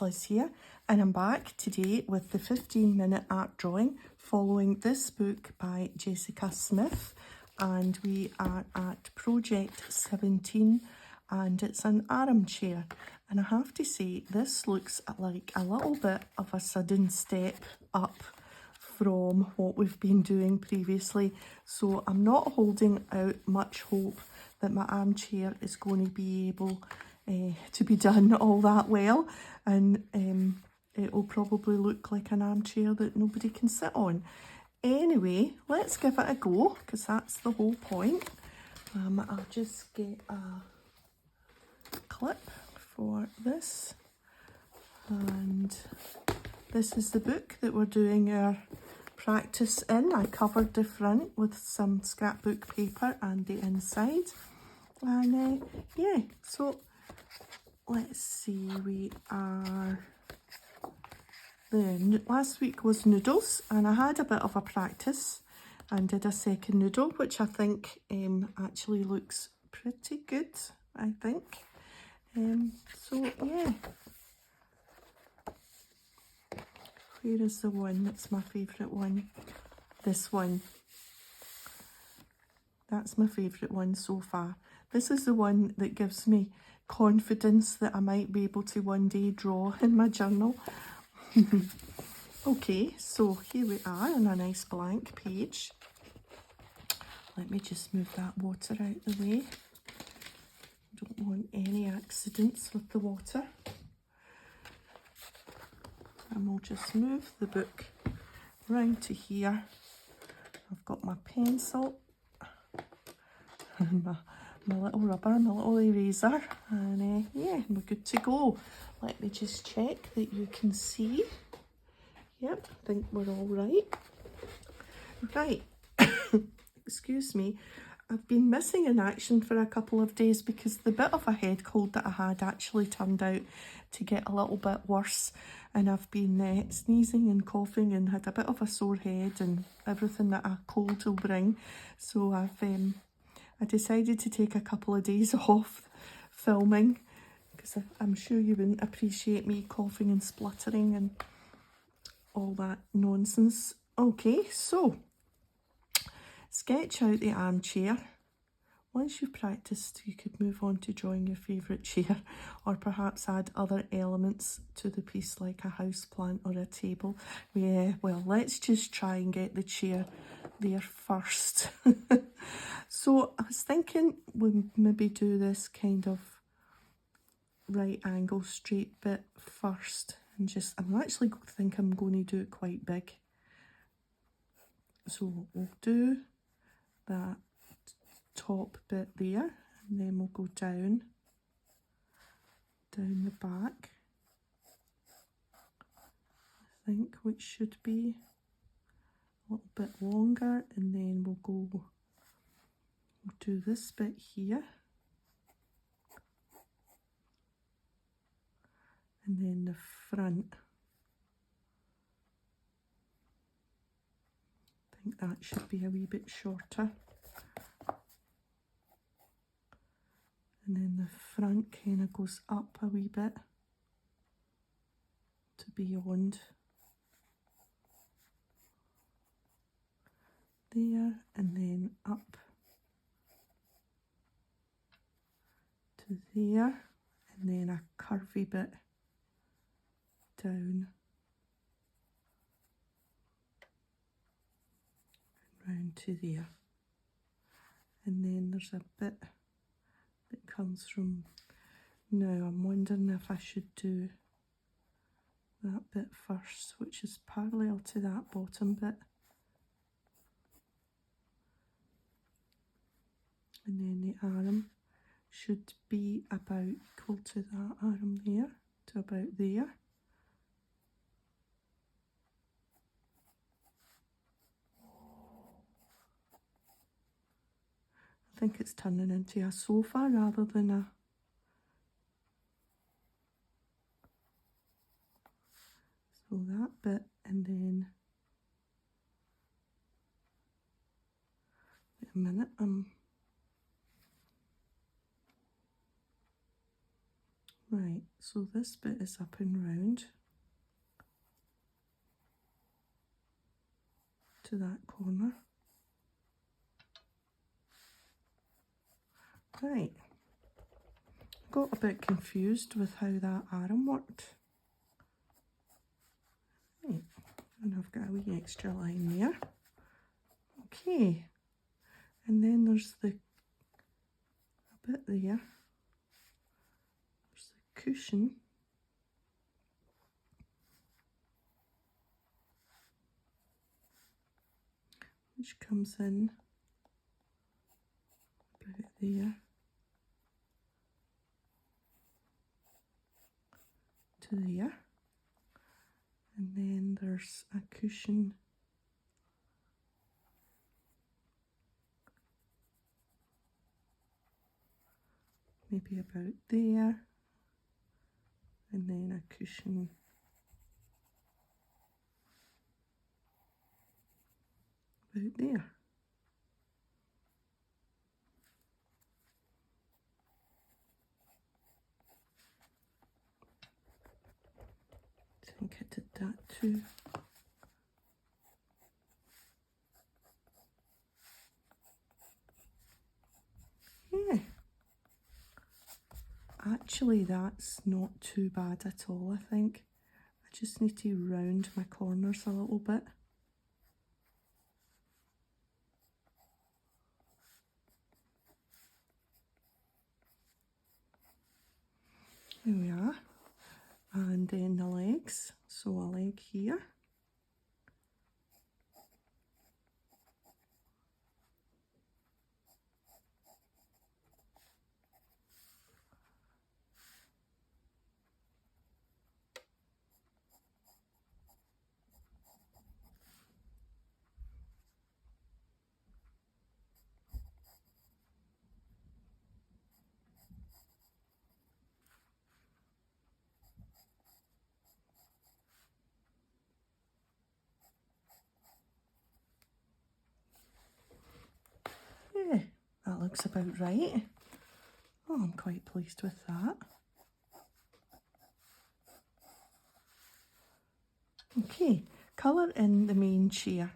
Liz here, and I'm back today with the 15-minute art drawing following this book by Jessica Smith, and we are at project 17 and it's an armchair. And I have to say, this looks like a little bit of a sudden step up from what we've been doing previously, so I'm not holding out much hope that my armchair is going to be able to be done all that well, and it will probably look like an armchair that nobody can sit on. Anyway, let's give it a go, because that's the whole point. I'll just get a clip for this, and this is the book that we're doing our practice in. I covered the front with some scrapbook paper and the inside, and yeah, so let's see, we are the last week was noodles, and I had a bit of a practice and did a second noodle, which I think actually looks pretty good, I think. So yeah, where is the one that's my favourite one? This one. That's my favourite one so far. This is the one that gives me confidence that I might be able to one day draw in my journal. Okay, so here we are on a nice blank page. Let me just move that water out the way. Don't want any accidents with the water. And we'll just move the book round to here. I've got my pencil and my little rubber, my little eraser, and yeah, we're good to go. Let me just check that you can see. Yep, I think we're all right. Right, excuse me. I've been missing in action for a couple of days because the bit of a head cold that I had actually turned out to get a little bit worse, and I've been sneezing and coughing and had a bit of a sore head and everything that a cold will bring. So I decided to take a couple of days off filming, because I'm sure you wouldn't appreciate me coughing and spluttering and all that nonsense. Okay, so sketch out the armchair. Once you've practiced, you could move on to drawing your favourite chair, or perhaps add other elements to the piece like a house plant or a table. Yeah, well, let's just try and get the chair there first. So I was thinking we'll maybe do this kind of right angle straight bit first, and just, I'm actually think I'm going to do it quite big. So we'll do that top bit there, and then we'll go down the back, I think, which should be a little bit longer, and then we'll do this bit here, and then the front. I think that should be a wee bit shorter. And then the front kind of goes up a wee bit to beyond there, and then up to there, and then a curvy bit down and round to there. And then there's a bit that comes from, now I'm wondering if I should do that bit first, which is parallel to that bottom bit, and then the arm should be about equal to that arm there, to about there. I think it's turning into a sofa rather than a... So that bit, and then... Wait a minute, Right, so this bit is up and round to that corner. Right, got a bit confused with how that arm worked. Right, and I've got a wee extra line there. Okay, and then there's the bit there. There's the cushion. Which comes in about there to there. And then there's a cushion maybe about there, and then a cushion about there. I think I did that too. Yeah. Actually, that's not too bad at all, I think. I just need to round my corners a little bit. There we are. And then the legs. So a leg here. Yeah, that looks about right. Oh, I'm quite pleased with that. Okay, colour in the main chair,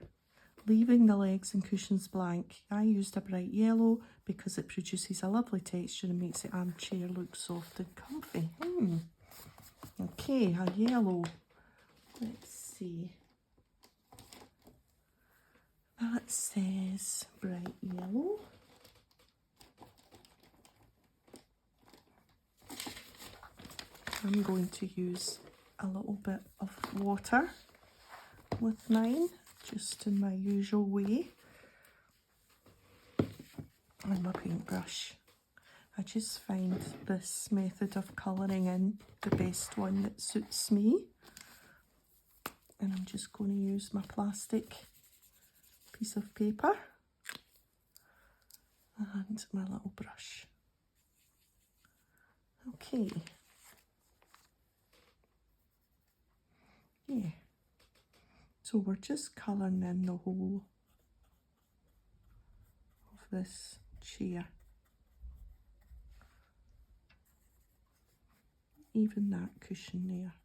leaving the legs and cushions blank. I used a bright yellow because it produces a lovely texture and makes the armchair look soft and comfy. Okay, a yellow. Let's see. That says bright yellow. I'm going to use a little bit of water with mine, just in my usual way, and my paintbrush. I just find this method of colouring in the best one that suits me. And I'm just going to use my plastic piece of paper and my little brush. Okay. Yeah. So we're just colouring in the whole of this chair. Even that cushion there.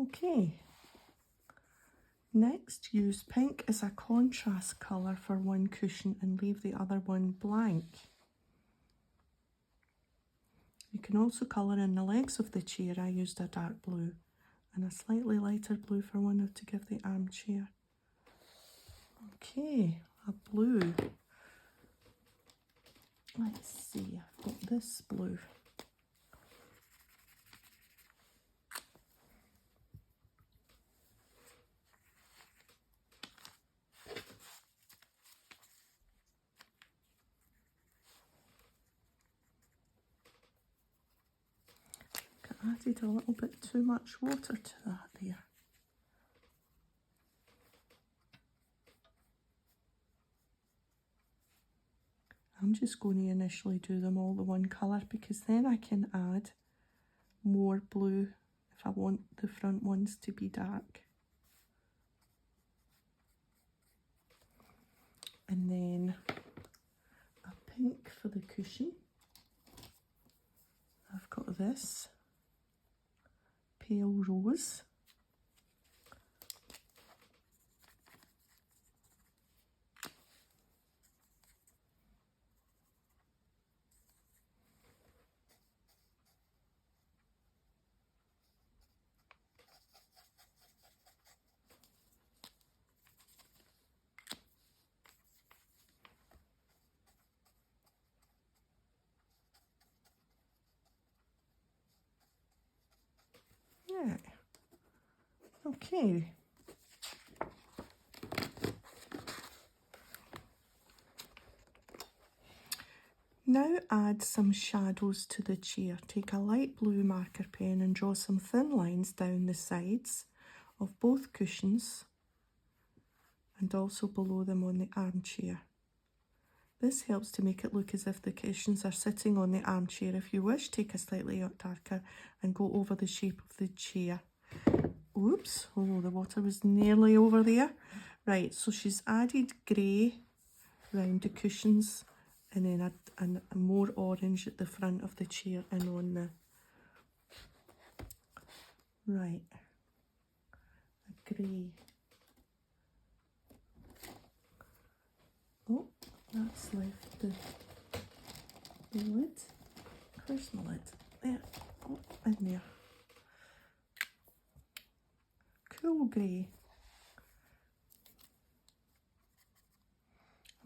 Okay. Next, use pink as a contrast colour for one cushion and leave the other one blank. You can also colour in the legs of the chair. I used a dark blue and a slightly lighter blue for one to give the armchair. Okay, a blue. Let's see, I've got this blue. added a little bit too much water to that there. I'm just going to initially do them all the one colour, because then I can add more blue if I want the front ones to be dark. And then a pink for the cushion. I've got this pale rose. Yeah. Okay. Now add some shadows to the chair. Take a light blue marker pen and draw some thin lines down the sides of both cushions and also below them on the armchair. This helps to make it look as if the cushions are sitting on the armchair. If you wish, take a slightly darker and go over the shape of the chair. Oops, oh, the water was nearly over there. Right, so she's added grey round the cushions and then a more orange at the front of the chair and on the... Right, a grey. Oh, that's left the lid. Where's my lid? There, oh, in there. Cool grey.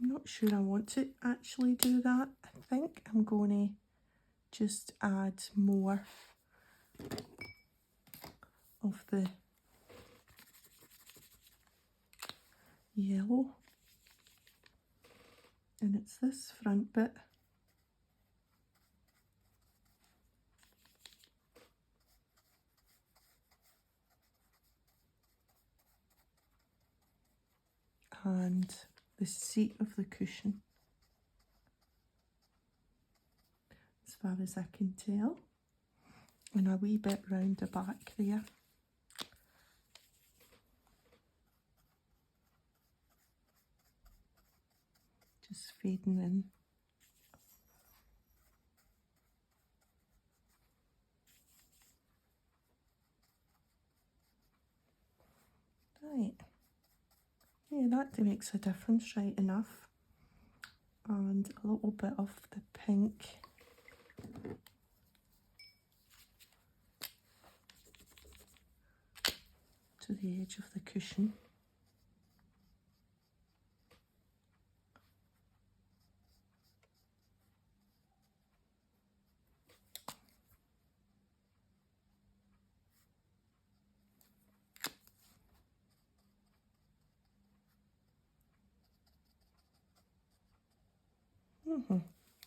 I'm not sure I want to actually do that. I think I'm going to just add more of the yellow. And it's this front bit. And the seat of the cushion, as far as I can tell, and a wee bit round the back there. Just fading in. Right. Yeah, that makes a difference, right enough. And a little bit of the pink. To the edge of the cushion.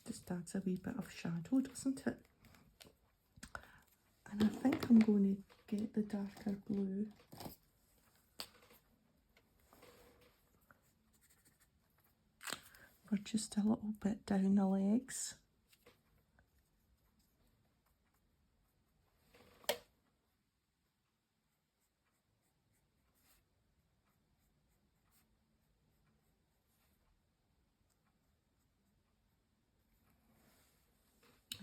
Just adds a wee bit of shadow, doesn't it? And I think I'm going to get the darker blue. For just a little bit down the legs.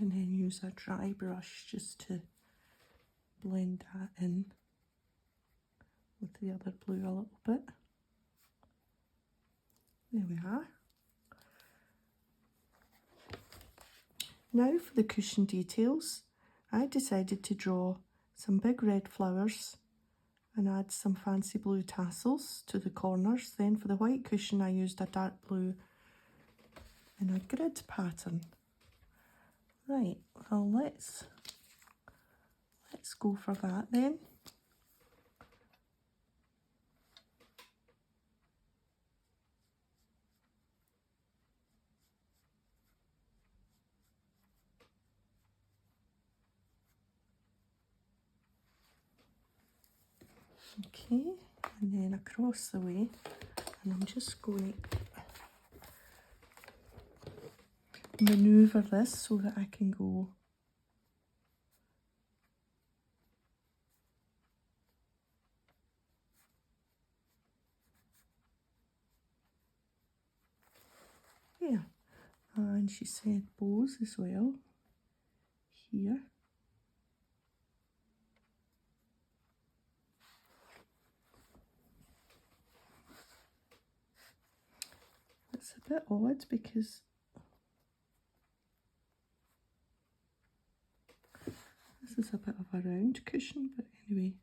And then use a dry brush just to blend that in with the other blue a little bit. There we are. Now for the cushion details, I decided to draw some big red flowers and add some fancy blue tassels to the corners. Then for the white cushion I used a dark blue in a grid pattern. Right, well let's go for that then. Okay, and then across the way, and I'm just going to manoeuvre this so that I can go here. And she said bows as well here. It's a bit odd because this is a bit of a round cushion, but anyway.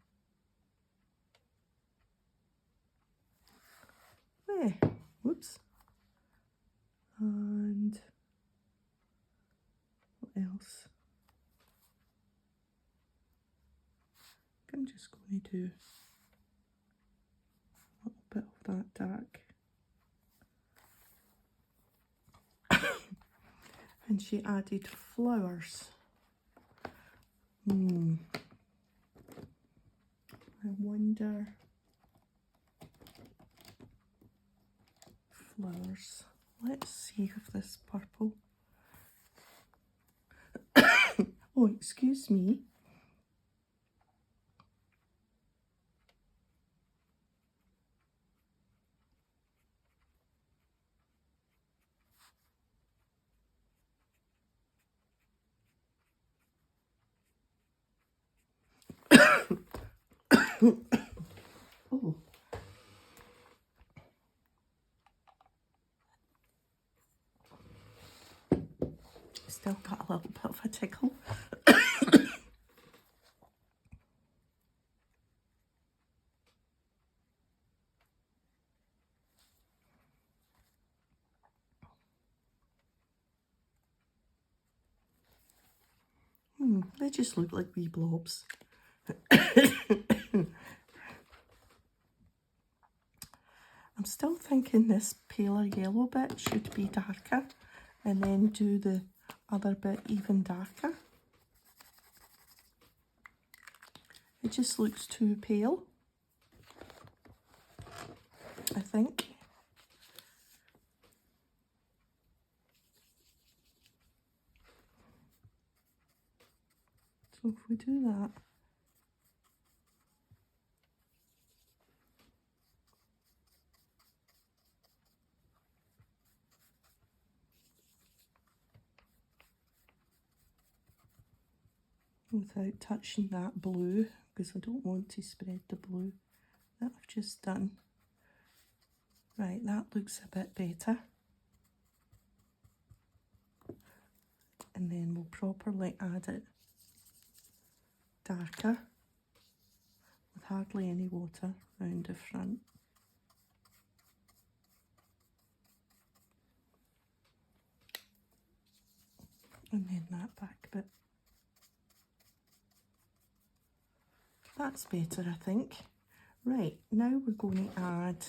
There, whoops. And what else? I'm just going to do a little bit of that dark. And she added flowers. I wonder. Flowers. Let's see if this purple. Oh, excuse me. Oh. Still got a little bit of a tickle. They just look like wee blobs. I'm still thinking this paler yellow bit should be darker and then do the other bit even darker. It just looks too pale, I think. So if we do that, without touching that blue, because I don't want to spread the blue that I've just done. Right, that looks a bit better. And then we'll properly add it darker with hardly any water around the front. And then that back bit. That's better, I think. Right, now we're going to add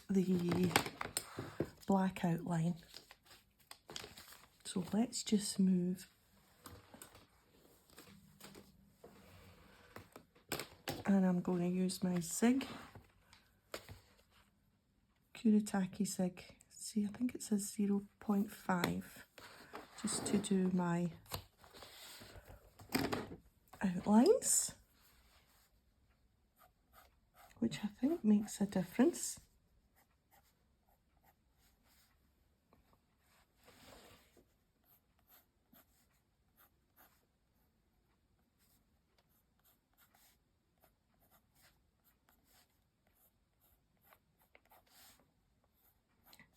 the black outline. So let's just move and I'm going to use my zig, Kuretake zig. See, I think it says 0.5, just to do my outlines, which I think makes a difference.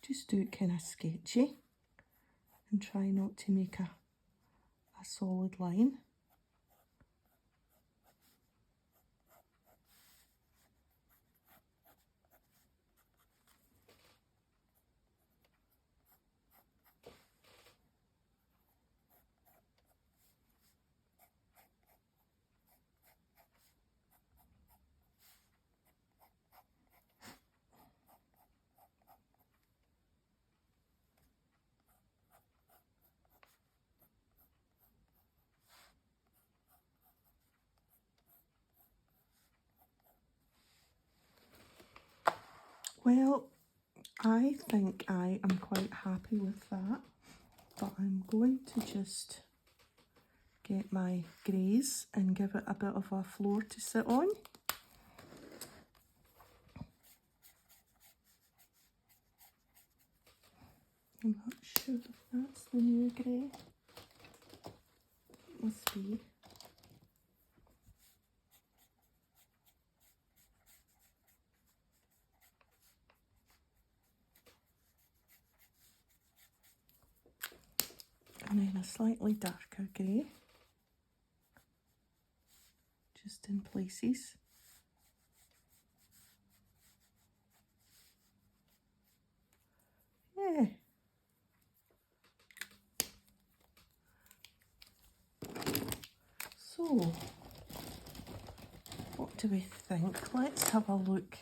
Just do it kind of sketchy and try not to make a solid line. Well, I think I am quite happy with that, but I'm going to just get my greys and give it a bit of a floor to sit on. I'm not sure if that's the new grey. It must be. And then a slightly darker grey, just in places. Yeah. So, what do we think? Let's have a look.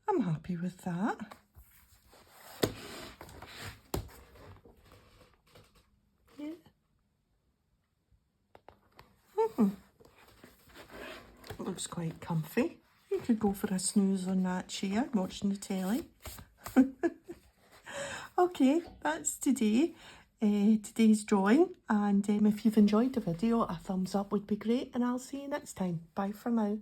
I'm happy with that. Yeah. It looks quite comfy. You could go for a snooze on that chair watching the telly. Okay, that's today's drawing, and if you've enjoyed the video, a thumbs up would be great, and I'll see you next time. Bye for now.